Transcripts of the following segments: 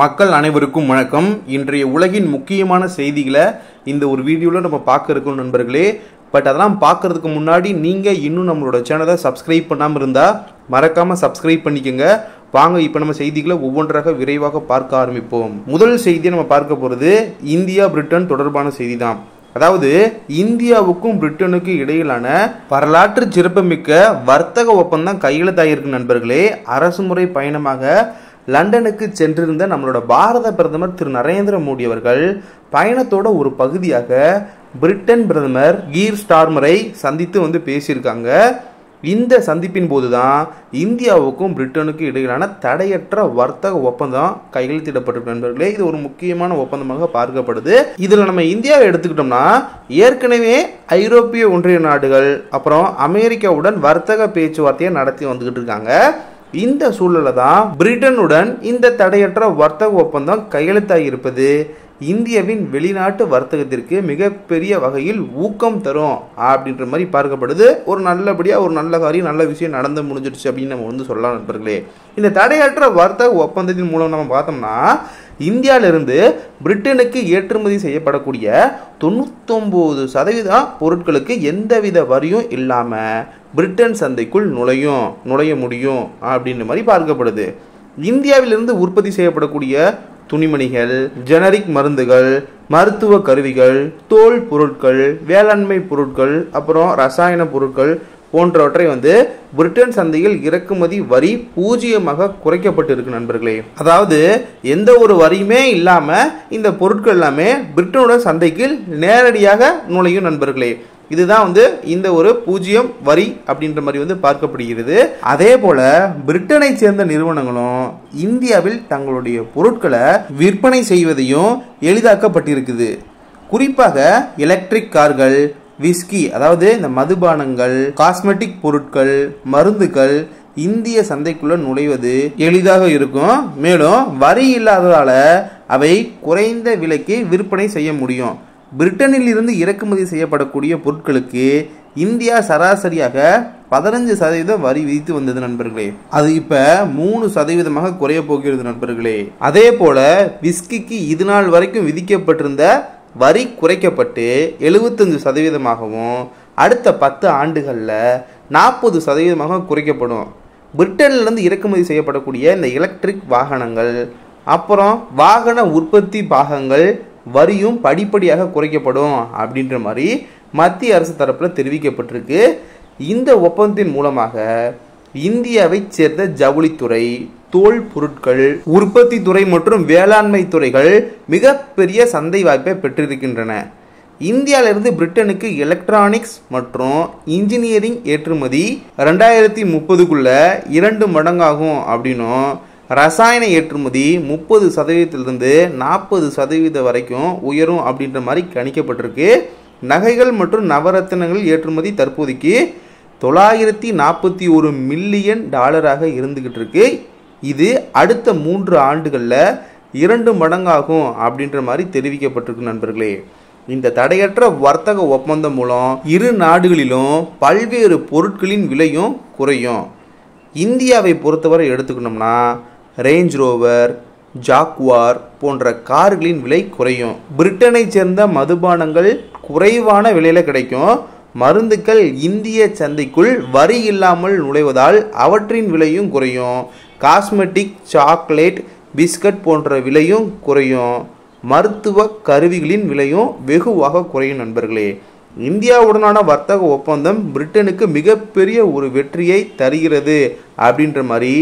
மக்கள் அனைவருக்கும் வணக்கம். இன்றைய உலகின் முக்கியமான செய்திகளை இந்த ஒரு வீடியோவில் நம்ம பார்க்க இருக்கோம் நண்பர்களே. பட் அதெல்லாம் பார்க்கறதுக்கு முன்னாடி நீங்கள் இன்னும் நம்மளோட சேனலை சப்ஸ்கிரைப் பண்ணாமல் இருந்தால் மறக்காமல் சப்ஸ்கிரைப் பண்ணிக்கோங்க. வாங்க இப்போ நம்ம செய்திகளை ஒவ்வொன்றாக விரைவாக பார்க்க ஆரம்பிப்போம். முதல் செய்தியை நம்ம பார்க்க போகிறது இந்தியா பிரிட்டன் தொடர்பான செய்தி தான். அதாவது இந்தியாவுக்கும் பிரிட்டனுக்கும் இடையிலான வரலாற்று சிறப்புமிக்க வர்த்தக ஒப்பந்தம் கையெழுத்தாயிருக்கு நண்பர்களே. அரசுமுறை பயணமாக லண்டனுக்கு சென்றிருந்த நம்மளோட பாரத பிரதமர் திரு நரேந்திர மோடி அவர்கள் பயணத்தோட ஒரு பகுதியாக பிரிட்டன் பிரதமர் கீர் ஸ்டார்மரை சந்தித்து பேசியிருக்காங்க. இந்த சந்திப்பின் போதுதான் இந்தியாவுக்கும் பிரிட்டனுக்கும் இடையிலான தடையற்ற வர்த்தக ஒப்பந்தம் கையெழுத்திடப்பட்டிருக்கு நண்பர்களே. இது ஒரு முக்கியமான ஒப்பந்தமாக பார்க்கப்படுது. இதுல நம்ம இந்தியாவை எடுத்துக்கிட்டோம்னா ஏற்கனவே ஐரோப்பிய ஒன்றிய நாடுகள் அப்புறம் அமெரிக்காவுடன் வர்த்தக பேச்சுவார்த்தையை நடத்தி வந்துகிட்டு இருக்காங்க. இந்த சூழல்ல தான் பிரிட்டனுடன் இந்த தடையற்ற வர்த்தக ஒப்பந்தம் கையெழுத்தாகி இருப்பது இந்தியாவின் வெளிநாட்டு வர்த்தகத்திற்கு மிகப்பெரிய வகையில் ஊக்கம் தரும் அப்படின்ற மாதிரி பார்க்கப்படுது. ஒரு நல்ல காரியம் நல்ல விஷயம் நடந்து முடிஞ்சிடுச்சு அப்படின்னு நம்ம சொல்லலாம் நண்பர்களே. இந்த தடையற்ற வர்த்தக ஒப்பந்தத்தின் மூலம் நம்ம பார்த்தோம்னா இந்தியாவிலிருந்து பிரிட்டனுக்கு ஏற்றுமதி செய்யப்படக்கூடிய 99% பொருட்களுக்கு எந்தவித வரியும் இல்லாம பிரிட்டன் சந்தைக்குள் நுழைய முடியும் அப்படின்ற மாதிரி பார்க்கப்படுது. இந்தியாவிலிருந்து உற்பத்தி செய்யப்படக்கூடிய துணிமணிகள், ஜெனரிக் மருந்துகள், மருத்துவ கருவிகள், தோல் பொருட்கள், வேளாண்மை பொருட்கள், அப்புறம் ரசாயன பொருட்கள் போன்றவற்றை பிரிட்டன் சந்தையில் இறக்குமதி வரி 0 குறைக்கப்பட்டிருக்கு நண்பர்களே. அதாவது எந்த ஒரு வரியுமே இல்லாம இந்த பொருட்கள் எல்லாமே பிரிட்டனோட சந்தைக்கு நேரடியாக நுழையும் நண்பர்களே. இதுதான் இந்த ஒரு 0 வரி அப்படின்ற மாதிரி பார்க்கப்படுகிறது. அதே போல பிரிட்டனை சேர்ந்த நிறுவனங்களும் இந்தியாவில் தங்களுடைய பொருட்களை விற்பனை செய்வதையும் எளிதாக்கப்பட்டிருக்குது. குறிப்பாக எலக்ட்ரிக் கார்கள், விஸ்கி அதாவது இந்த மதுபானங்கள், காஸ்மெட்டிக் பொருட்கள், மருந்துகள் இந்திய சந்தைக்குள்ள நுழைவது எளிதாக இருக்கும். மேலும் வரி இல்லாததால அவை குறைந்த விலைக்கு விற்பனை செய்ய முடியும். பிரிட்டனில் இருந்து இறக்குமதி செய்யப்படக்கூடிய பொருட்களுக்கு இந்தியா சராசரியாக 15% வரி விதித்து வந்தது நண்பர்களே. அது இப்ப 3% குறைய போகிறது நண்பர்களே. அதே போல விஸ்கிக்கு இது நாள் வரைக்கும் விதிக்கப்பட்டிருந்த வரி குறைக்கப்பட்டு 75%, அடுத்த 10 ஆண்டுகள்ல 40% குறைக்கப்படும். பிரிட்டனிலிருந்து இறக்குமதி செய்யப்படக்கூடிய இந்த எலக்ட்ரிக் வாகனங்கள் அப்புறம் வாகன உற்பத்தி பாகங்கள் வரியும் படிப்படியாக குறைக்கப்படும் அப்படின்ற மாதிரி மத்திய அரசு தரப்புல தெரிவிக்கப்பட்டிருக்கு. இந்த ஒப்பந்தத்தின் மூலமாக இந்தியாவை சேர்ந்த ஜவுளித்துறை, தோல் பொருட்கள், உற்பத்தி துறை மற்றும் வேளாண்மை துறைகள் மிகப்பெரிய சந்தை வாய்ப்பை பெற்றிருக்கின்றன. இந்தியாவிலிருந்து பிரிட்டனுக்கு எலக்ட்ரானிக்ஸ் மற்றும் இன்ஜினியரிங் ஏற்றுமதி 2030க்குள்ள 2 மடங்காகும் அப்படின்னும், ரசாயன ஏற்றுமதி 30%லிருந்து 40% வரைக்கும் உயரும் அப்படின்ற மாதிரி கணிக்கப்பட்டிருக்கு. நகைகள் மற்றும் நவரத்தினங்கள் ஏற்றுமதி தற்போதைக்கு $941 மில்லியன் இருந்துகிட்டு இருக்கு. இது அடுத்த 3 ஆண்டுகள்ல 2 மடங்காகும் அப்படின்ற மாதிரி தெரிவிக்கப்பட்டிருக்கு நண்பர்களே. இந்த தடையற்ற வர்த்தக ஒப்பந்தம் மூலம் இரு நாடுகளிலும் பல்வேறு பொருட்களின் விலையும் குறையும். இந்தியாவை பொறுத்தவரை எடுத்துக்கணும்னா ரேஞ்ச் ரோவர், ஜாக்வார் போன்ற கார்களின் விலை குறையும். பிரிட்டனை சேர்ந்த மதுபானங்கள் குறைவான விலையில கிடைக்கும். மருந்துகள் இந்திய சந்தைக்குள் வரி இல்லாமல் நுழைவதால் அவற்றின் விலையும் குறையும். காஸ்மெட்டிக், சாக்லேட், பிஸ்கட் போன்ற விலையும் குறையும். மருத்துவ கருவிகளின் விலையும் வெகுவாக குறையும் நண்பர்களே. இந்தியாவுடனான வர்த்தக ஒப்பந்தம் பிரிட்டனுக்கு மிகப்பெரிய ஒரு வெற்றியை தருகிறது அப்படின்ற மாதிரி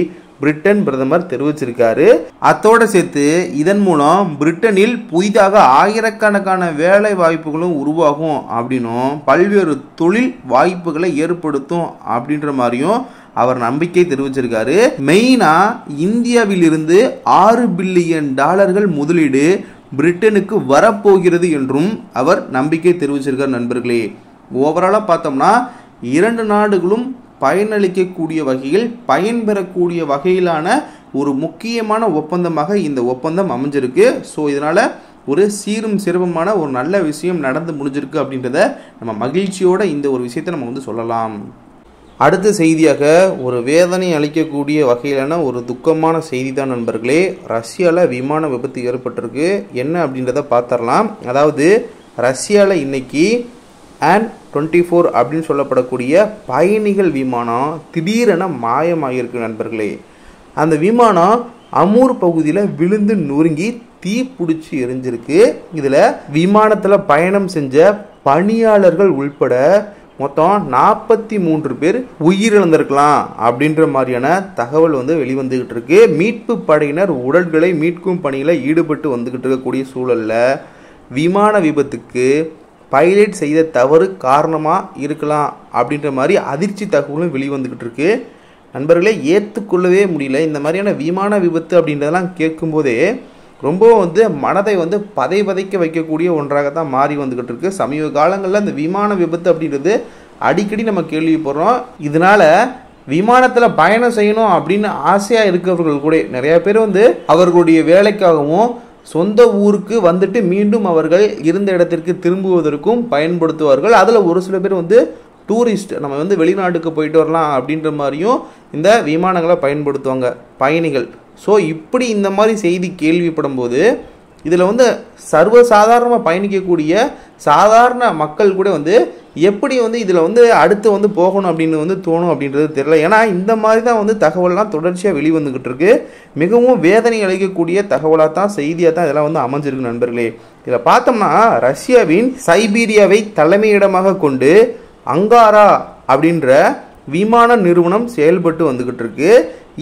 பிரிட்டன் பிரதமர் தெரிவிச்சிருக்காரு. அத்தோட சேர்த்து இதன் மூலம் பிரிட்டனில் புதிதாக ஆயிரக்கணக்கான வேலை வாய்ப்புகளும் உருவாகும் அப்படின்னும், பல்வேறு தொழில் வாய்ப்புகளை ஏற்படுத்தும் அப்படின்ற மாதிரியும் அவர் நம்பிக்கை தெரிவிச்சிருக்காரு. மெயினா இந்தியாவில் இருந்து $6 பில்லியன் முதலீடு பிரிட்டனுக்கு வரப்போகிறது என்றும் அவர் நம்பிக்கை தெரிவிச்சிருக்கார் நண்பர்களே. ஓவராலா பார்த்தோம்னா 2 நாடுகளும் பயனளிக்கக்கூடிய வகையில் பயன்பெறக்கூடிய வகையிலான ஒரு முக்கியமான ஒப்பந்தமாக இந்த ஒப்பந்தம் அமைஞ்சிருக்கு. ஸோ இதனால ஒரு சீரும் சிறப்புமான ஒரு நல்ல விஷயம் நடந்து முடிஞ்சிருக்கு அப்படின்றத நம்ம மகிழ்ச்சியோட இந்த ஒரு விஷயத்தை நம்ம சொல்லலாம். அடுத்த செய்தியாக ஒரு வேதனை அளிக்கக்கூடிய வகையிலான ஒரு துக்கமான செய்தி தான் நண்பர்களே. ரஷ்யாவில் விமான விபத்து ஏற்பட்டிருக்கு. என்ன அப்படின்றத பார்த்துடலாம். அதாவது ரஷ்யாவில் இன்னைக்கு An-24 அப்படின்னு சொல்லப்படக்கூடிய பயணிகள் விமானம் திடீரென மாயமாகிருக்கு நண்பர்களே. அந்த விமானம் அமூர் பகுதியில் விழுந்து நொறுங்கி தீ பிடிச்சி எரிஞ்சிருக்கு. இதில் விமானத்தில் பயணம் செஞ்ச பணியாளர்கள் உள்பட மொத்தம் 43 பேர் உயிரிழந்திருக்கலாம் அப்படின்ற மாதிரியான தகவல் வெளிவந்துகிட்டு இருக்கு. மீட்பு படையினர் உடல்களை மீட்கும் பணியில் ஈடுபட்டு வந்துகிட்டு இருக்கக்கூடிய சூழல்ல விமான விபத்துக்கு பைலட் செய்த தவறு காரணமாக இருக்கலாம் அப்படின்ற மாதிரி அதிர்ச்சி தகவலும் வெளிவந்துகிட்டு இருக்கு. நண்பர்களே, ஏற்றுக்கொள்ளவே முடியல. இந்த மாதிரியான விமான விபத்து அப்படின்றதெல்லாம் கேட்கும்போதே ரொம்ப மனதை பதைக்க வைக்கக்கூடிய ஒன்றாக தான் மாறி வந்துகிட்டு இருக்கு. சமீப காலங்களில் இந்த விமான விபத்து அப்படின்றது அடிக்கடி நம்ம கேள்விப்படுறோம். இதனால விமானத்தில் பயணம் செய்யணும் அப்படின்னு ஆசையாக இருக்கிறவர்கள் கூட நிறைய பேர் அவர்களுடைய வேலைக்காகவும் சொந்த ஊருக்கு வந்துட்டு மீண்டும் அவர்கள் இருந்த இடத்திற்கு திரும்புவதற்கும் பயன்படுத்துவார்கள். அதில் ஒரு சில பேர் டூரிஸ்ட், நம்ம வெளிநாட்டுக்கு போயிட்டு வரலாம் அப்படின்ற மாதிரியும் இந்த விமானங்களை பயன்படுத்துவாங்க பயணிகள். ஸோ இப்படி இந்த மாதிரி செய்தி கேள்விப்படும் போது இதில் சர்வசாதாரணமாக பயணிக்கக்கூடிய சாதாரண மக்கள் கூட எப்படி இதில் அடுத்து போகணும் அப்படின்னு தோணும் அப்படின்றது தெரியல. ஏன்னா இந்த மாதிரி தான் தகவல்லாம் தொடர்ச்சியாக வெளிவந்துக்கிட்டு இருக்கு. மிகவும் வேதனை அளிக்கக்கூடிய தகவலாக தான் செய்தியாக தான் இதெல்லாம் அமைஞ்சிருக்கு நண்பர்களே. இதில் பார்த்தோம்னா ரஷ்யாவின் சைபீரியாவை தலைமையிடமாக கொண்டு அங்காரா அப்படின்ற விமான நிறுவனம் செயல்பட்டு வந்துகிட்டு இருக்கு.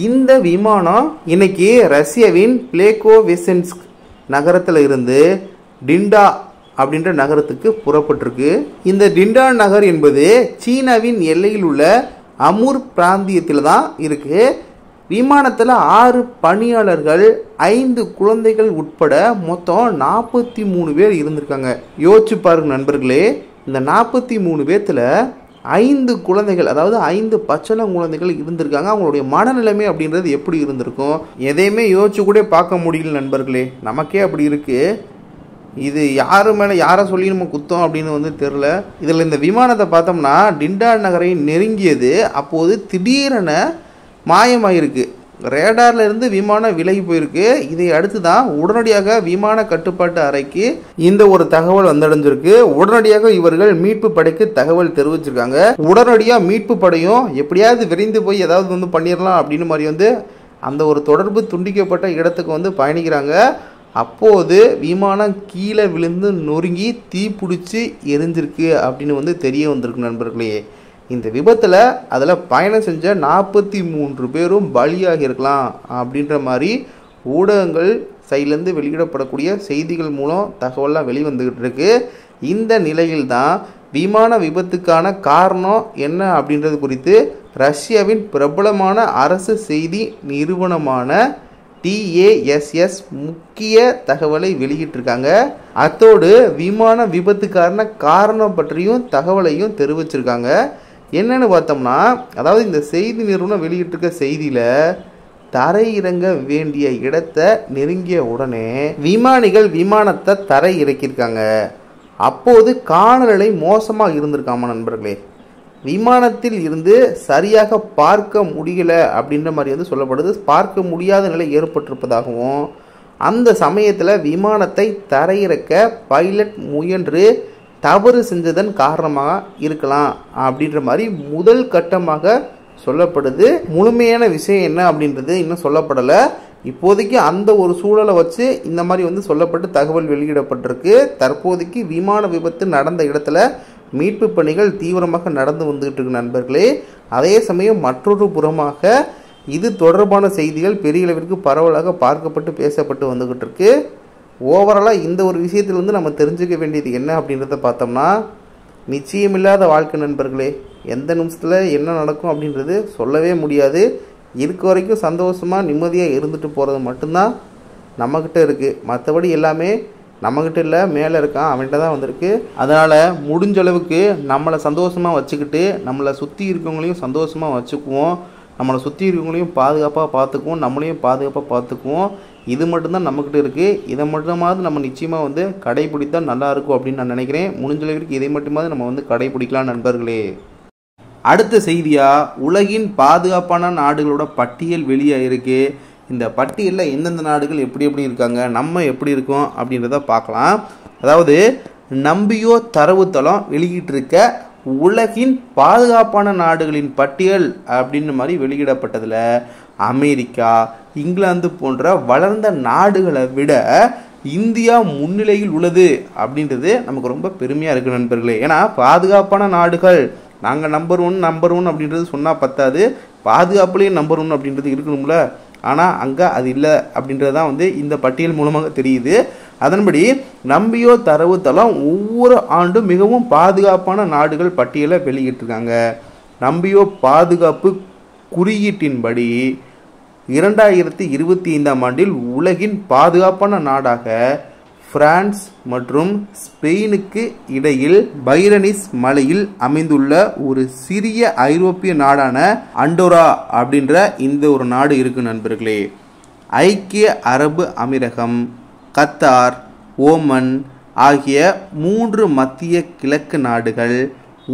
இந்த விமானம் இன்னைக்கு ரஷ்யாவின் பிளேகோவெசென்ஸ்க் நகரத்தில் இருந்து டிண்டா அப்படின்ற நகரத்துக்கு புறப்பட்டிருக்கு. இந்த டிண்டா நகர் என்பது சீனாவின் எல்லையில் உள்ள அமூர் பிராந்தியத்தில் தான் இருக்கு. விமானத்தில் 6 பணியாளர்கள் 5 குழந்தைகள் உட்பட மொத்தம் 43 பேர் இருந்திருக்காங்க. யோசிச்சு பாருங்க நண்பர்களே, இந்த 43 பேர்த்துல 5 குழந்தைகள், அதாவது 5 பச்சளம் குழந்தைகள் இருந்திருக்காங்க. அவங்களுடைய மனநிலைமை அப்படின்றது எப்படி இருந்திருக்கும் எதையுமே யோசிச்சு கூட பார்க்க முடியல நண்பர்களே. நமக்கே அப்படி இருக்கு. இது யாரு மேலே யாரை சொல்லி நம்ம குத்தம் அப்படின்னு தெரில. இதில் இந்த விமானத்தை பார்த்தோம்னா டிண்டா நகரை நெருங்கியது அப்போது திடீரென மாயமாயிருக்கு. ரேடார்ல இருந்து விமானம் விலகி போயிருக்கு. இதை அடுத்து தான் உடனடியாக விமான கட்டுப்பாட்டு அறைக்கு இந்த ஒரு தகவல் வந்தடைஞ்சிருக்கு. உடனடியாக இவர்கள் மீட்பு படைக்கு தகவல் தெரிவிச்சிருக்காங்க. உடனடியாக மீட்பு படையும் எப்படியாவது விரைந்து போய் ஏதாவது பண்ணிடலாம் அப்படின்னு மாதிரி அந்த ஒரு தொடர்பு துண்டிக்கப்பட்ட இடத்துக்கு பயணிக்கிறாங்க. அப்போது விமானம் கீழே விழுந்து நொறுங்கி தீ பிடிச்சி எரிஞ்சிருக்கு அப்படின்னு தெரிய வந்திருக்கு நண்பர்களே. இந்த விபத்தில் அதில் பயணம் செஞ்ச 43 பேரும் பலியாகி இருக்கலாம் அப்படின்ற மாதிரி ஊடகங்கள் சைட்லேருந்து வெளியிடப்படக்கூடிய செய்திகள் மூலம் தகவலாம் வெளிவந்துக்கிட்டு இருக்கு. இந்த நிலையில் தான் விமான விபத்துக்கான காரணம் என்ன அப்படின்றது குறித்து ரஷ்யாவின் பிரபலமான அரசு செய்தி நிறுவனமான TASS முக்கிய தகவலை வெளியிட்டிருக்காங்க. அத்தோடு விமான விபத்துக்கான காரணம் பற்றியும் தகவலையும் தெரிவிச்சிருக்காங்க. என்னன்னு பார்த்தோம்னா, அதாவது இந்த செய்தி நிறுவனம் வெளியிட்டிருக்க செய்தியில் தரையிறங்க வேண்டிய இடத்தை நெருங்கிய உடனே விமானிகள் விமானத்தை தரை இறக்கியிருக்காங்க. அப்போது காலநிலை மோசமாக இருந்திருக்காமா நண்பர்களே. விமானத்தில் இருந்து சரியாக பார்க்க முடியல அப்படின்ற மாதிரி சொல்லப்படுது. பார்க்க முடியாத நிலை ஏற்பட்டிருப்பதாகவும் அந்த சமயத்தில் விமானத்தை தரையிறக்க பைலட் முயன்று தவறு செஞ்சதன் காரணமாக இருக்கலாம் அப்படின்ற மாதிரி முதல் கட்டமாக சொல்லப்படுது. முழுமையான விஷயம் என்ன அப்படின்றது இன்னும் சொல்லப்படலை. இப்போதைக்கு அந்த ஒரு சூழலை வச்சு இந்த மாதிரி சொல்லப்பட்டு தகவல் வெளியிடப்பட்டிருக்கு. தற்போதைக்கு விமான விபத்து நடந்த இடத்துல மீட்பு பணிகள் தீவிரமாக நடந்து வந்துகிட்டு இருக்கு நண்பர்களே. அதே சமயம் மற்றொரு புறமாக இது தொடர்பான செய்திகள் பெரிய அளவிற்கு பரவலாக பார்க்கப்பட்டு பேசப்பட்டு வந்துகிட்டு இருக்கு. ஓவராலாக இந்த ஒரு விஷயத்தில் நம்ம தெரிஞ்சுக்க வேண்டியது என்ன அப்படின்றத பார்த்தோம்னா, நிச்சயமில்லாத வாழ்க்கை நண்பர்களே. எந்த நிமிஷத்தில் என்ன நடக்கும் அப்படின்றது சொல்லவே முடியாது. இருக்க வரைக்கும் சந்தோஷமாக நிம்மதியாக இருந்துட்டு போகிறது மட்டும்தான் நம்மக்கிட்ட இருக்குது. மற்றபடி எல்லாமே நம்மக்கிட்ட இல்லை, மேலே இருக்கான், அவன்கிட்ட தான் வந்திருக்கு. அதனால் முடிஞ்ச அளவுக்கு நம்மளை சந்தோஷமாக வச்சுக்கிட்டு நம்மளை சுற்றி இருக்கவங்களையும் சந்தோஷமாக வச்சுக்குவோம். நம்மளை சுற்றி இருக்கவங்களையும் பாதுகாப்பாக பார்த்துக்குவோம், நம்மளையும் பாதுகாப்பாக பார்த்துக்குவோம். இது மட்டும்தான் நம்மக்கிட்ட இருக்குது. இதை மட்டுமாவது நம்ம நிச்சயமாக கடைபிடித்தால் நல்லாயிருக்கும் அப்படின்னு நான் நினைக்கிறேன். முடிஞ்ச அளவுக்கு இதை மட்டுமாவது நம்ம கடைபிடிக்கலாம் நண்பர்களே. அடுத்த செய்தியா உலகின் பாதுகாப்பான நாடுகளோட பட்டியல் வெளியாயிருக்கு. இந்த பட்டியலில் எந்தெந்த நாடுகள் எப்படி எப்படி இருக்காங்க, நம்ம எப்படி இருக்கோம் அப்படின்றத பார்க்கலாம். அதாவது நம்பியோ தரவுத்தளம் வெளியிட்டிருக்க உலகின் பாதுகாப்பான நாடுகளின் பட்டியல் அப்படின்னு மாதிரி வெளியிடப்பட்டதில் அமெரிக்கா, இங்கிலாந்து போன்ற வளர்ந்த நாடுகளை விட இந்தியா முன்னிலையில் உள்ளது அப்படின்றது நமக்கு ரொம்ப பெருமையாக இருக்குது நண்பர்களே. ஏன்னா பாதுகாப்பான நாடுகள் நாங்கள் நம்பர் ஒன் அப்படின்றது சொன்னால் பத்தாது, பாதுகாப்புலேயும் நம்பர் 1 அப்படின்றது இருக்கணும்ல. ஆனால் அங்கே அது இல்லை அப்படின்றது தான் இந்த பட்டியல் மூலமாக தெரியுது. அதன்படி நம்பியோ தரவுத்தளம் ஒவ்வொரு ஆண்டும் மிகவும் பாதுகாப்பான நாடுகள் பட்டியலை வெளியிட்டிருக்காங்க. நம்பியோ பாதுகாப்பு குறியீட்டின்படி 2025ஆம் ஆண்டில் உலகின் பாதுகாப்பான நாடாக பிரான்ஸ் மற்றும் ஸ்பெயினுக்கு இடையில் பைரனிஸ் மலையில் அமைந்துள்ள ஒரு சிறிய ஐரோப்பிய நாடான அண்டோரா அப்படின்ற இந்த ஒரு நாடு இருக்கு நண்பர்களே. ஐக்கிய அரபு அமீரகம், கத்தார், ஓமன் ஆகிய 3 மத்திய கிழக்கு நாடுகள்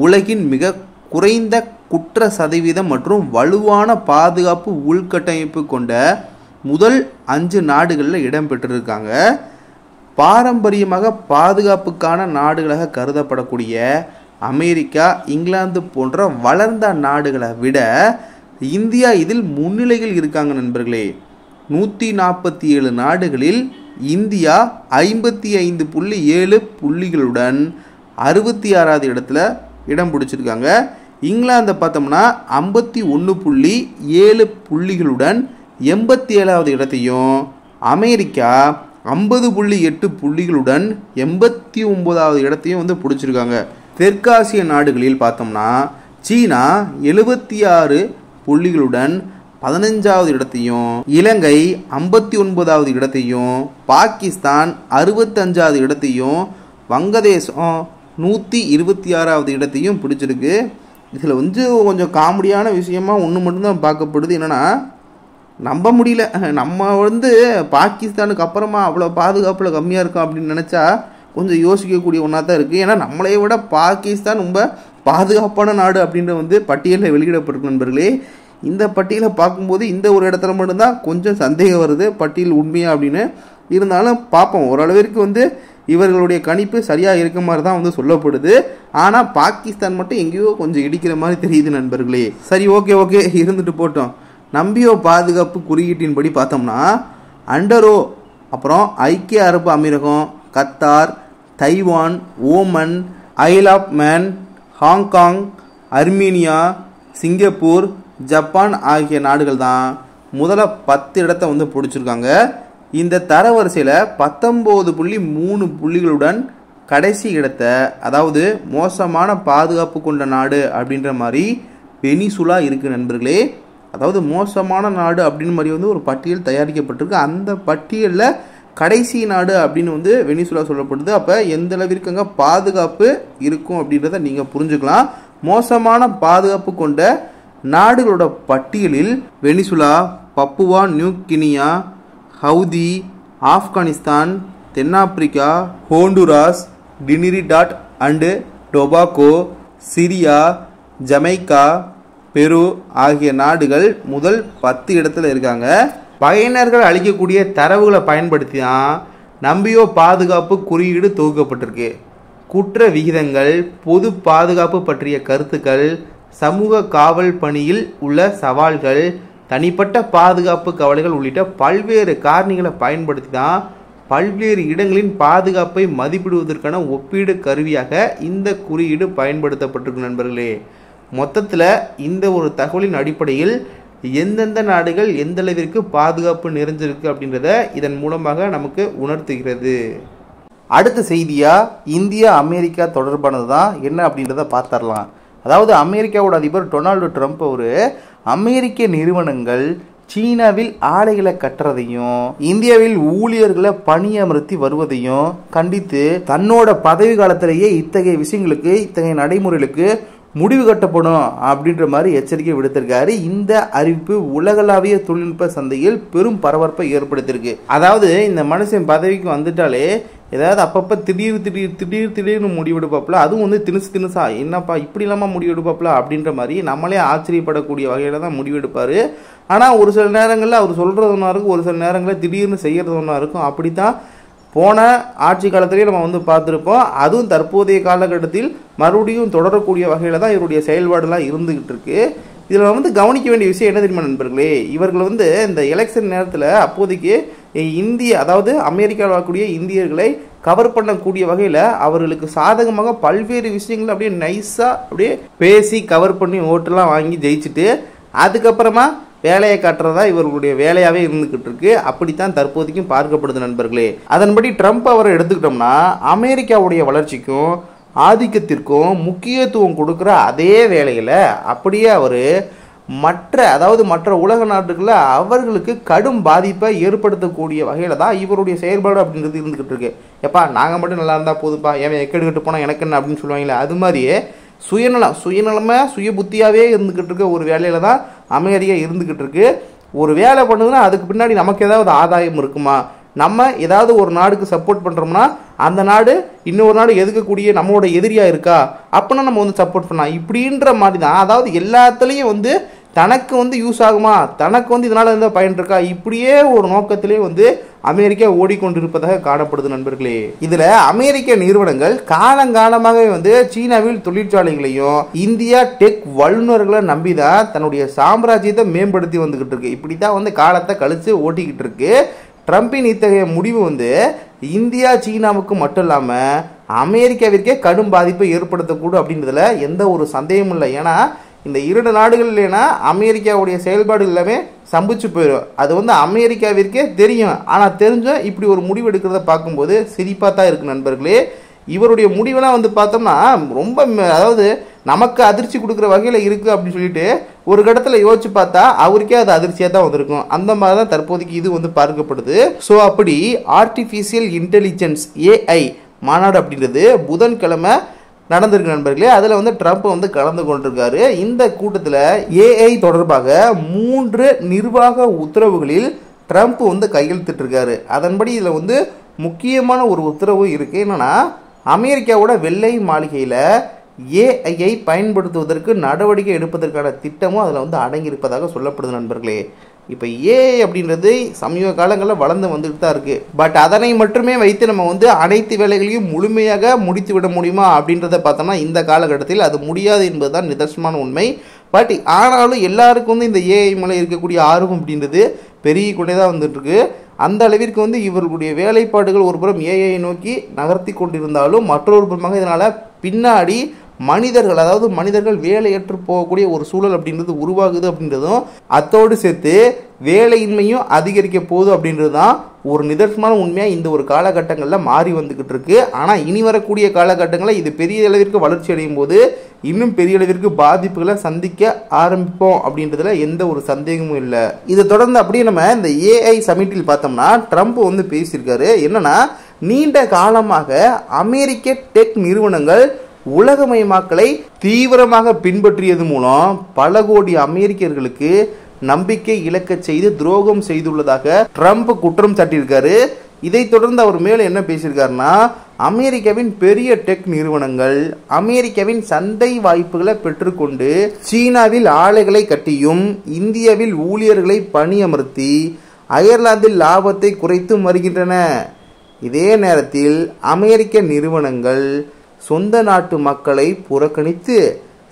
உலகின் மிக குறைந்த குற்ற சதவீதம் மற்றும் வலுவான பாதுகாப்பு உள்கட்டமைப்பு கொண்ட முதல் 5 நாடுகளில் இடம்பெற்றிருக்காங்க. பாரம்பரியமாக பாதுகாப்புக்கான நாடுகளாக கருதப்படக்கூடிய அமெரிக்கா, இங்கிலாந்து போன்ற வளர்ந்த நாடுகளை விட இந்தியா இதில் முன்னிலையில் இருக்காங்க நண்பர்களே. 147 நாடுகளில் இந்தியா 55.7 புள்ளிகளுடன் 66வது இடத்துல இடம் பிடிச்சிருக்காங்க. இங்கிலாந்து பார்த்தோம்னா 51.7 புள்ளிகளுடன் 87வது இடத்தையும், அமெரிக்கா 50.8 புள்ளிகளுடன் 89வது இடத்தையும் பிடிச்சிருக்காங்க. தெற்காசிய நாடுகளில் பார்த்தோம்னா சீனா 76 புள்ளிகளுடன் 15வது இடத்தையும், இலங்கை 59வது இடத்தையும், பாகிஸ்தான் 65வது இடத்தையும், வங்கதேசம் 126வது இடத்தையும் பிடிச்சிருக்கு. இதில் கொஞ்சம் காமெடியான விஷயமா ஒன்று மட்டும்தான் பார்க்கப்படுது. என்னென்னா நம்ப முடியல, நம்ம பாகிஸ்தானுக்கு அப்புறமா அவ்வளோ பாதுகாப்பில் கம்மியாக இருக்கும் அப்படின்னு நினச்சா கொஞ்சம் யோசிக்கக்கூடிய ஒன்றா தான் இருக்குது. ஏன்னா நம்மளைய விட பாகிஸ்தான் ரொம்ப பாதுகாப்பான நாடு அப்படின்ற பட்டியலில் வெளியிடப்பட்டிருக்கு நண்பர்களே. இந்த பட்டியலை பார்க்கும்போது இந்த ஒரு இடத்துல மட்டும்தான் கொஞ்சம் சந்தேகம் வருது, பட்டியல் உண்மையா அப்படின்னு. இருந்தாலும் பார்ப்போம், ஓரளவிற்கு இவர்களுடைய கணிப்பு சரியாக இருக்க மாதிரி தான் சொல்லப்படுது. ஆனால் பாகிஸ்தான் மட்டும் எங்கேயோ கொஞ்சம் இடிக்கிற மாதிரி தெரியுது நண்பர்களே. சரி, ஓகே இருந்துட்டு போட்டோம். நம்பியோ பாதுகாப்பு குறியீட்டின்படி பார்த்தோம்னா அண்டரோ, அப்புறம் ஐக்கிய அரபு அமீரகம், Qatar, Taiwan, Oman, Isle of Man, Hong Kong, Armenia, Singapore, Japan ஆகிய நாடுகள் தான் முதல்ல 10 இடத்தை பிடிச்சிருக்காங்க. இந்த தரவரிசையில் 19.3 புள்ளிகளுடன் கடைசி இடத்தை, அதாவது மோசமான பாதுகாப்பு கொண்ட நாடு அப்படின்ற மாதிரி வெனிசுலா இருக்கு நண்பர்களே. அதாவது மோசமான நாடு அப்படின்னு மாதிரி ஒரு பட்டியல் தயாரிக்கப்பட்டிருக்கு. அந்த பட்டியலில் கடைசி நாடு அப்படின்னு வெனிசுலா சொல்லப்படுது. அப்போ எந்த அளவிற்கு அங்கே பாதுகாப்பு இருக்கும் அப்படின்றத நீங்கள் புரிஞ்சுக்கலாம். மோசமான பாதுகாப்பு கொண்ட நாடுகளோட பட்டியலில் வெனிசுலா, பப்புவா நியூ கினியா, ஹவுதி, ஆப்கானிஸ்தான், தென்னாப்பிரிக்கா, Honduras, Trinidad and Tobago, Syria, Jamaica, Peru ஆகிய நாடுகள் முதல் 10 இடத்துல இருக்காங்க. பயனர்கள் அளிக்கக்கூடிய தரவுகளை பயன்படுத்தி தான் நம்பியோ பாதுகாப்பு குறியீடு தொகுக்கப்பட்டிருக்கு. குற்ற விகிதங்கள், பொது பாதுகாப்பு பற்றிய கருத்துக்கள், சமூக காவல் பணியில் உள்ள சவால்கள், தனிப்பட்ட பாதுகாப்பு கவலைகள் உள்ளிட்ட பல்வேறு காரணிகளை பயன்படுத்தி தான் பல்வேறு இடங்களின் பாதுகாப்பை மதிப்பிடுவதற்கான ஒப்பீடு கருவியாக இந்த குறியீடு பயன்படுத்தப்பட்டிருக்கு நண்பர்களே. மொத்தத்தில் இந்த ஒரு தகவலின் அடிப்படையில் எந்தெந்த நாடுகள் எந்த அளவிற்கு பாதுகாப்பு நிறைஞ்சிருக்கு அப்படின்றத இதன் மூலமாக நமக்கு உணர்த்துகிறது. அடுத்த செய்தியா இந்தியா அமெரிக்கா தொடர்பானது தான். என்ன அப்படின்றத பார்த்தரலாம். அதாவது அமெரிக்காவோட அதிபர் டொனால்டு ட்ரம்ப் அமெரிக்க நிறுவனங்கள் சீனாவில் ஆலைகளை கட்டுறதையும் இந்தியாவில் ஊழியர்களை பணியமர்த்தி வருவதையும் கண்டித்து தன்னோட பதவி காலத்திலேயே இத்தகைய விஷயங்களுக்கு, இத்தகைய நடைமுறைகளுக்கு முடிவு கட்டப்படும் அப்படின்ற மாதிரி எச்சரிக்கை விடுத்திருக்காரு. இந்த அறிவிப்பு உலகளாவிய தொழில்நுட்ப சந்தையில் பெரும் பரபரப்பை ஏற்படுத்தியிருக்கு. அதாவது இந்த மனுஷன் பதவிக்கு வந்துட்டாலே ஏதாவது அப்பப்போ திடீர்னு முடிவெடுப்பாப்புல, அதுவும் வந்து திணுசா என்னப்பா இப்படி இல்லாமல் முடிவெடுப்பாப்புல அப்படின்ற மாதிரி நம்மளே ஆச்சரியப்படக்கூடிய வகையில் தான் முடிவெடுப்பார். ஆனால் ஒரு சில நேரங்களில் அவர் சொல்கிறது ஒன்றா இருக்கும், ஒரு சில நேரங்களில் திடீர்னு செய்கிறது ஒன்றா இருக்கும். அப்படித்தான் போன ஆட்சி காலத்திலேயே நம்ம வந்து பார்த்துருப்போம். அதுவும் தற்போதைய காலகட்டத்தில் மறுபடியும் தொடரக்கூடிய வகையில் தான் இவருடைய செயல்பாடுலாம் இருந்துகிட்டு இருக்கு. இதில் வந்து கவனிக்க வேண்டிய விஷயம் என்ன தெரியுமா நண்பர்களே, இவர்கள் வந்து இந்த எலெக்ஷன் நேரத்தில் அப்போதைக்கு இந்திய அதாவது அமெரிக்காவில் வரக்கூடிய இந்தியர்களை கவர் பண்ணக்கூடிய வகையில் அவர்களுக்கு சாதகமாக பல்வேறு விஷயங்கள் அப்படியே நைஸாக அப்படியே பேசி கவர் பண்ணி ஓட்டெல்லாம் வாங்கி ஜெயிச்சுட்டு அதுக்கப்புறமா வேலையை காட்டுறதா இவர்களுடைய வேலையாகவே இருந்துகிட்டு இருக்கு. அப்படித்தான் தற்போதைக்கும் பார்க்கப்படுது நண்பர்களே. அதன்படி ட்ரம்ப் அவரை எடுத்துக்கிட்டோம்னா அமெரிக்காவுடைய வளர்ச்சிக்கும் ஆதிக்கத்திற்கும் முக்கியத்துவம் கொடுக்குற அதே வேளையில் அப்படியே அவர் மற்ற உலக நாட்டுகளில் அவர்களுக்கு கடும் பாதிப்பை ஏற்படுத்தக்கூடிய வகையில் தான் இவருடைய செயல்பாடு அப்படின்றது இருந்துகிட்டு இருக்கு. எப்பா நாங்கள் மட்டும் நல்லா இருந்தால் போதுப்பா, ஏன் எக்கெடுக்கிட்டு போனால் எனக்கு என்ன அப்படின்னு சொல்லுவாங்களே, அது மாதிரியே சுய புத்தியாகவே இருந்துகிட்டு இருக்க ஒரு வேலையில தான் அமெரிக்கா இருந்துகிட்டு இருக்கு. ஒரு வேலை பண்ணுதுன்னா அதுக்கு பின்னாடி நமக்கு ஏதாவது ஆதாயம் இருக்குமா, நம்ம ஏதாவது ஒரு நாடுக்கு சப்போர்ட் பண்ணுறோம்னா அந்த நாடு இன்னொரு நாடு எதுக்கக்கூடிய நம்மளோட எதிரியாக இருக்கா, அப்போனா நம்ம வந்து சப்போர்ட் பண்ணலாம் இப்படின்ற மாதிரி தான். அதாவது எல்லாத்துலேயும் வந்து தனக்கு வந்து யூஸ் ஆகுமா, தனக்கு வந்து இதனால் எந்த பயன் இருக்கா, இப்படியே ஒரு நோக்கத்திலே வந்து அமெரிக்கா ஓடிக்கொண்டிருப்பதாக காணப்படுது நண்பர்களே. இதில் அமெரிக்க நிறுவனங்கள் காலங்காலமாகவே வந்து சீனாவில் தொழிற்சாலைகளையும் இந்தியா டெக் வல்லுநர்களை நம்பி தான் தன்னுடைய சாம்ராஜ்யத்தை மேம்படுத்தி வந்துகிட்டு இருக்கு. இப்படி தான் வந்து காலத்தை கழித்து ஓட்டிக்கிட்டு இருக்கு. ட்ரம்பின் இத்தகைய முடிவு வந்து இந்தியா சீனாவுக்கு மட்டும் இல்லாமல் அமெரிக்காவிற்கே கடும் பாதிப்பை ஏற்படுத்தக்கூடும் அப்படின்றதுல எந்த ஒரு சந்தேகமும் இல்லை. ஏன்னா இந்த இரண்டு நாடுகள் இல்லைன்னா அமெரிக்காவுடைய செயல்பாடு எல்லாமே சம்பிச்சு போயிடும். அது வந்து அமெரிக்காவிற்கே தெரியும். ஆனால் தெரிஞ்சும் இப்படி ஒரு முடிவு எடுக்கிறத பார்க்கும்போது சிரிப்பாக தான் இருக்குது நண்பர்களே. இவருடைய முடிவெல்லாம் வந்து பார்த்தோம்னா ரொம்ப அதாவது நமக்கு அதிர்ச்சி கொடுக்குற வகையில் இருக்குது அப்படின்னு சொல்லிட்டு ஒரு இடத்துல யோசிச்சு பார்த்தா அவருக்கே அது அதிர்ச்சியாக தான் வந்திருக்கும். அந்த மாதிரி தான் தற்போதைக்கு இது வந்து பார்க்கப்படுது. ஸோ அப்படி ஆர்டிஃபிஷியல் இன்டெலிஜென்ஸ் AI மாநாடு அப்படின்றது புதன்கிழமை நடந்திருக்கு நண்பர்களே. அதில் வந்து ட்ரம்ப் வந்து கலந்து கொண்டிருக்காரு. இந்த கூட்டத்தில் AI தொடர்பாக 3 நிர்வாக உத்தரவுகளில் ட்ரம்ப் வந்து கையெழுத்திட்டிருக்காரு. அதன்படி இதில் வந்து முக்கியமான ஒரு உத்தரவு இருக்குது. என்னன்னா அமெரிக்காவோட வெள்ளை மாளிகையில் AI பயன்படுத்துவதற்கு நடவடிக்கை எடுப்பதற்கான திட்டமும் அதில் வந்து அடங்கியிருப்பதாக சொல்லப்படுது நண்பர்களே. இப்போ AI அப்படின்றது சமீப காலங்களில் வளர்ந்து வந்துட்டு தான் இருக்குது. பட் அதனை மட்டுமே வைத்து நம்ம வந்து அனைத்து வேலைகளையும் முழுமையாக முடித்து விட முடியுமா அப்படின்றத பார்த்தோம்னா இந்த காலகட்டத்தில் அது முடியாது என்பது தான் நிதர்சனமான உண்மை. பட் ஆனாலும் எல்லாருக்கும் வந்து இந்த AI மேலே இருக்கக்கூடிய ஆர்வம் அப்படின்றது பெருகி கொண்டே தான் வந்துட்டுருக்கு. அந்த அளவிற்கு வந்து இவர்களுடைய வேலைப்பாடுகள் ஒரு புறம் AI நோக்கி நகர்த்தி கொண்டிருந்தாலும் மற்றொரு புறமாக இதனால் பின்னாடி மனிதர்கள் வேலையற்று போகக்கூடிய ஒரு சூழல் அப்படின்றது உருவாகுது அப்படின்றதும் அத்தோடு சேர்த்து வேலையின்மையும் அதிகரிக்க போகுது அப்படின்றது தான் ஒரு நிதர்சனமான உண்மையாக இந்த ஒரு காலகட்டங்களில் மாறி வந்துக்கிட்டு இருக்கு. ஆனால் இனி வரக்கூடிய காலகட்டங்களில் இது பெரிய அளவிற்கு வளர்ச்சி அடையும் போது இன்னும் பெரிய அளவிற்கு பாதிப்புகளை சந்திக்க ஆரம்பிப்போம் அப்படின்றதுல எந்த ஒரு சந்தேகமும் இல்லை. இதை தொடர்ந்து அப்படியே நம்ம இந்த AI சமிட்டில் பார்த்தோம்னா ட்ரம்ப் வந்து பேசியிருக்காரு. என்னன்னா நீண்ட காலமாக அமெரிக்க டெக் நிறுவனங்கள் உலகமயமாக்கலை தீவிரமாக பின்பற்றியது மூலம் பல கோடி அமெரிக்கர்களுக்கு நம்பிக்கை இழக்க செய்து துரோகம் செய்துள்ளதாக ட்ரம்ப் குற்றம் சாட்டியிருக்காரு. இதை தொடர்ந்து அவர் மேல என்ன பேசியிருக்காருன்னா அமெரிக்காவின் பெரிய டெக் நிறுவனங்கள் அமெரிக்காவின் சந்தை வாய்ப்புகளை பெற்றுக்கொண்டு சீனாவில் ஆலைகளை கட்டியும் இந்தியாவில் ஊழியர்களை பணியமர்த்தி அயர்லாந்தில் லாபத்தை குறைத்து வருகின்றன. இதே நேரத்தில் அமெரிக்க நிறுவனங்கள் சொந்த நாட்டு மக்களை புறக்கணித்து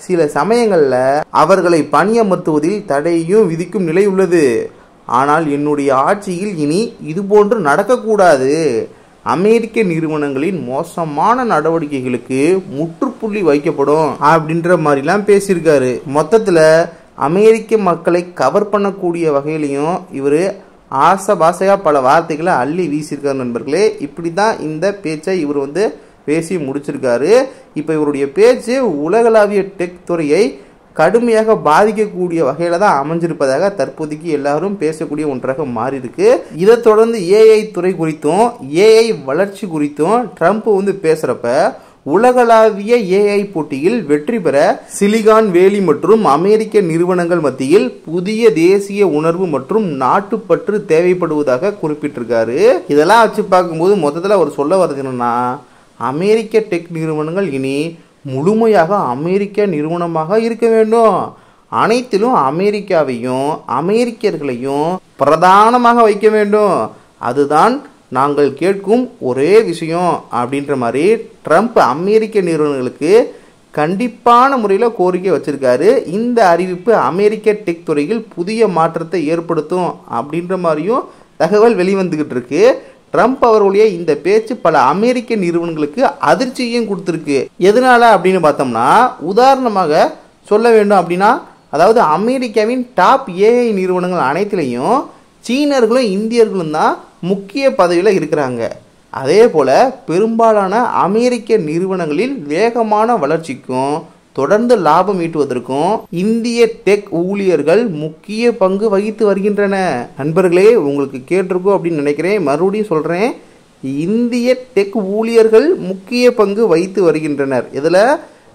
சில சமயங்களில் அவர்களை பணியமர்த்துவதில் தடையும் விதிக்கும் நிலை உள்ளது. ஆனால் என்னுடைய ஆட்சியில் இனி இதுபோன்று நடக்கக்கூடாது. அமெரிக்க நிறுவனங்களின் மோசமான நடவடிக்கைகளுக்கு முற்றுப்புள்ளி வைக்கப்படும் அப்படின்ற மாதிரிலாம் பேசியிருக்காரு. மொத்தத்தில் அமெரிக்க மக்களை கவர் பண்ணக்கூடிய வகையிலையும் இவர் ஆசையாக பல வார்த்தைகளை அள்ளி வீசியிருக்காரு நண்பர்களே. இப்படி தான் இந்த பேச்சை இவர் வந்து பேசி முடிச்சிருக்காரு. இப்போ இவருடைய பேச்சு உலகளாவிய டெக் துறையை கடுமையாக பாதிக்கக்கூடிய வகையில் தான் அமைஞ்சிருப்பதாக தற்போதைக்கு எல்லாரும் பேசக்கூடிய ஒன்றாக மாறி இருக்கு. இதை தொடர்ந்து AI துறை குறித்தும் AI வளர்ச்சி குறித்தும் ட்ரம்ப் வந்து பேசுகிறப்ப உலகளாவிய ஏஐ போட்டியில் வெற்றி பெற சிலிகான் வேலி மற்றும் அமெரிக்க நிறுவனங்கள் மத்தியில் புதிய தேசிய உணர்வு மற்றும் நாட்டுப்பற்று தேவைப்படுவதாக குறிப்பிட்டிருக்காரு. இதெல்லாம் வச்சு பார்க்கும்போது மொத்தத்தில் அவர் சொல்ல வர்றது என்னன்னா, அமெரிக்க டெக் நிறுவனங்கள் இனி முழுமையாக அமெரிக்க நிறுவனமாக இருக்க வேண்டும். அனைத்திலும் அமெரிக்காவையும் அமெரிக்கர்களையும் பிரதானமாக வைக்க வேண்டும். அதுதான் நாங்கள் கேட்கும் ஒரே விஷயம் அப்படின்ற மாதிரி ட்ரம்ப் அமெரிக்க நிறுவனங்களுக்கு கண்டிப்பான முறையில் கோரிக்கை வச்சிருக்காரு. இந்த அறிவிப்பு அமெரிக்க டெக் துறையில் புதிய மாற்றத்தை ஏற்படுத்தும் அப்படின்ற மாதிரியும் தகவல் வெளிவந்துகிட்டு இருக்கு. ட்ரம்ப் அவர்களுடைய இந்த பேச்சு பல அமெரிக்க நிறுவனங்களுக்கு அதிர்ச்சியையும் கொடுத்துருக்கு. எதனால அப்படின்னு பார்த்தோம்னா, உதாரணமாக சொல்ல வேண்டும் அப்படின்னா, அதாவது அமெரிக்காவின் டாப் ஏஐ நிறுவனங்கள் அனைத்திலையும் சீனர்களும் இந்தியர்களும் தான் முக்கிய பதவியில் இருக்கிறாங்க. அதே போல் பெரும்பாலான அமெரிக்க நிறுவனங்களில் வேகமான வளர்ச்சிக்கும் தொடர்ந்து லாபம் ஈட்டுவதற்கும் இந்திய டெக் ஊழியர்கள் முக்கிய பங்கு வகித்து வருகின்றன. நண்பர்களே, உங்களுக்கு கேட்டிருக்கோம் அப்படின்னு நினைக்கிறேன். மறுபடியும் சொல்கிறேன், இந்திய டெக் ஊழியர்கள் முக்கிய பங்கு வகித்து வருகின்றனர். இதில்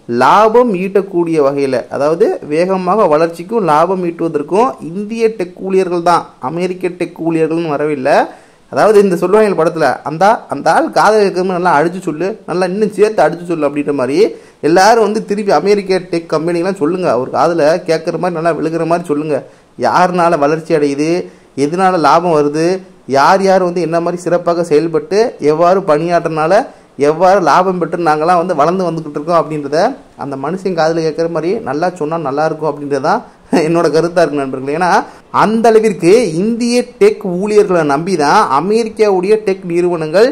லாபம் ஈட்டக்கூடிய வகையில், அதாவது வேகமாக வளர்ச்சிக்கும் லாபம் ஈட்டுவதற்கும் இந்திய டெக் ஊழியர்கள் தான், அமெரிக்க டெக் ஊழியர்கள்னு வரவில்லை. அதாவது இந்த சொல்லுவாங்க படத்தில், அந்த ஆள் காதல் இருக்கிறது நல்லா அடித்து சொல்லு, நல்லா இன்னும் சேர்த்து அடித்து சொல்லு அப்படின்ற மாதிரி எல்லாரும் வந்து திருப்பி அமெரிக்க டெக் கம்பெனிலாம் சொல்லுங்கள், அவர் காதில் கேட்குற மாதிரி நல்லா விழுகிற மாதிரி சொல்லுங்கள். யாருனால வளர்ச்சி அடையுது, எதனால லாபம் வருது, யார் யார் வந்து என்ன மாதிரி சிறப்பாக செயல்பட்டு எவ்வாறு பணியாற்றனால எவ்வாறு லாபம் பெற்று நாங்களாம் வந்து வளர்ந்து வந்துக்கிட்டு இருக்கோம் அப்படின்றத அந்த மனுஷன் காதில் கேட்குற மாதிரி நல்லா சொன்னால் நல்லாயிருக்கும் அப்படின்றதான் என்னோட கருத்தாக இருக்கு நண்பர்கள். ஏன்னா அந்த அளவிற்கு இந்திய டெக் ஊழியர்களை நம்பி தான் அமெரிக்காவுடைய டெக் நிறுவனங்கள்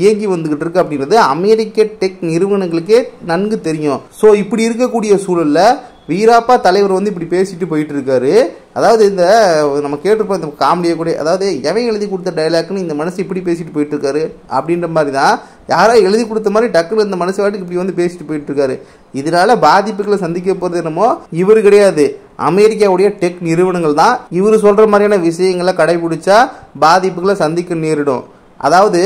இயங்கி வந்துகிட்டு இருக்கு அப்படின்றது அமெரிக்க டெக் நிறுவனங்களுக்கே நன்கு தெரியும். ஸோ இப்படி இருக்கக்கூடிய சூழலில் வீராப்பா தலைவர் வந்து இப்படி பேசிட்டு போயிட்டு இருக்காரு. அதாவது இந்த நம்ம கேட்டிருப்போம் இந்த காமெடியை கூட, அதாவது எவன் எழுதி கொடுத்த டைலாக்னு இந்த மனசு இப்படி பேசிட்டு போயிட்டு இருக்காரு அப்படின்ற மாதிரி தான், யாரோ எழுதி கொடுத்த மாதிரி டக்குனு இந்த மனசு வாட்டுக்கு இப்படி வந்து பேசிட்டு போயிட்டு இருக்காரு. இதனால பாதிப்புகளை சந்திக்க போகிறது என்னமோ இவர் கிடையாது, அமெரிக்காவுடைய டெக் நிறுவனங்கள் தான். இவர் சொல்ற மாதிரியான விஷயங்களை கடைபிடிச்சா பாதிப்புகளை சந்திக்க நேரிடும். அதாவது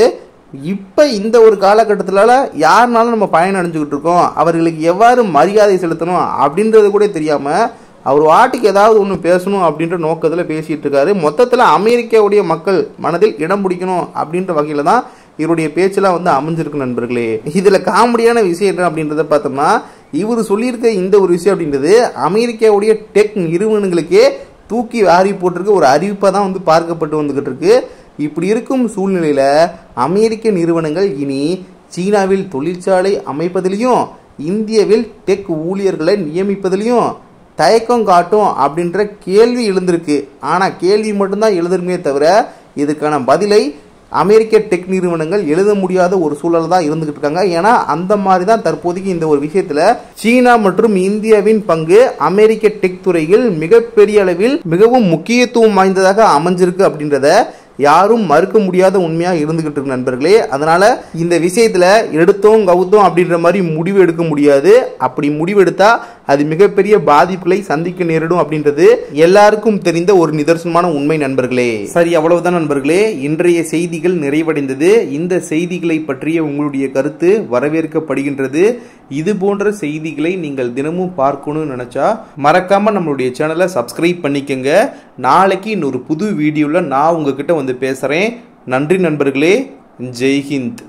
இப்போ இந்த ஒரு காலகட்டத்தில் யாருனாலும் நம்ம பயன் அடைஞ்சுக்கிட்டு இருக்கோம், அவர்களுக்கு எவ்வாறு மரியாதை செலுத்தணும் அப்படின்றது கூட தெரியாமல் அவர் வாட்டுக்கு ஏதாவது ஒன்று பேசணும் அப்படின்ற நோக்கத்தில் பேசிகிட்டு இருக்காரு. மொத்தத்தில் அமெரிக்காவுடைய மக்கள் மனதில் இடம் பிடிக்கணும் அப்படின்ற வகையில் தான் இவருடைய பேச்செல்லாம் வந்து அமைஞ்சிருக்கு நண்பர்களே. இதில் காமெடியான விஷயம் என்ன அப்படின்றத பார்த்தோம்னா, இவர் சொல்லியிருக்க இந்த ஒரு விஷயம் அப்படின்றது அமெரிக்காவுடைய டெக் நிறுவனங்களுக்கே தூக்கி வாரி போட்டிருக்க ஒரு அறிவிப்பாக தான் வந்து பார்க்கப்பட்டு வந்துக்கிட்டு இருக்கு. இப்படி இருக்கும் சூழ்நிலையில் அமெரிக்க நிறுவனங்கள் இனி சீனாவில் தொழிற்சாலை அமைப்பதிலையும் இந்தியாவில் டெக் ஊழியர்களை நியமிப்பதிலையும் தயக்கம் காட்டும் அப்படின்ற கேள்வி எழுந்திருக்கு. ஆனால் கேள்வி மட்டும்தான் எழுதுமே தவிர இதுக்கான பதிலை அமெரிக்க டெக் நிறுவனங்கள் எழுத முடியாத ஒரு சூழல் தான் இருந்துகிட்டு இருக்காங்க. ஏன்னா அந்த மாதிரி தான் தற்போதைக்கு இந்த ஒரு விஷயத்துல சீனா மற்றும் இந்தியாவின் பங்கு அமெரிக்க டெக் துறையில் மிகப்பெரிய அளவில் மிகவும் முக்கியத்துவம் வாய்ந்ததாக அமைஞ்சிருக்கு அப்படின்றத யாரும் மறுக்க முடியாத உண்மையா இருந்துகிட்டு இருக்கு நண்பர்களே. அதனால இந்த விஷயத்துல எடுத்தோம் கவுத்தோம் அப்படின்ற மாதிரி முடிவு எடுக்க முடியாது. அப்படி முடிவெடுத்தா அது மிகப்பெரிய பாதிப்புகளை சந்திக்க நேரிடும் அப்படின்றது எல்லாருக்கும் தெரிந்த ஒரு நிதர்சனமான உண்மை நண்பர்களே. சரி, அவ்வளவுதான் நண்பர்களே, இன்றைய செய்திகள் நிறைவடைந்தது. இந்த செய்திகளை பற்றிய உங்களுடைய கருத்து வரவேற்கப்படுகின்றது. இது போன்ற செய்திகளை நீங்கள் தினமும் பார்க்கணும்னு நினைச்சா மறக்காம நம்மளுடைய சேனலை சப்ஸ்கிரைப் பண்ணிக்கங்க. நாளைக்கு இன்னொரு புது வீடியோல நான் உங்ககிட்ட வந்து பேசுறேன். நன்றி நண்பர்களே. ஜெய் ஹிந்த்.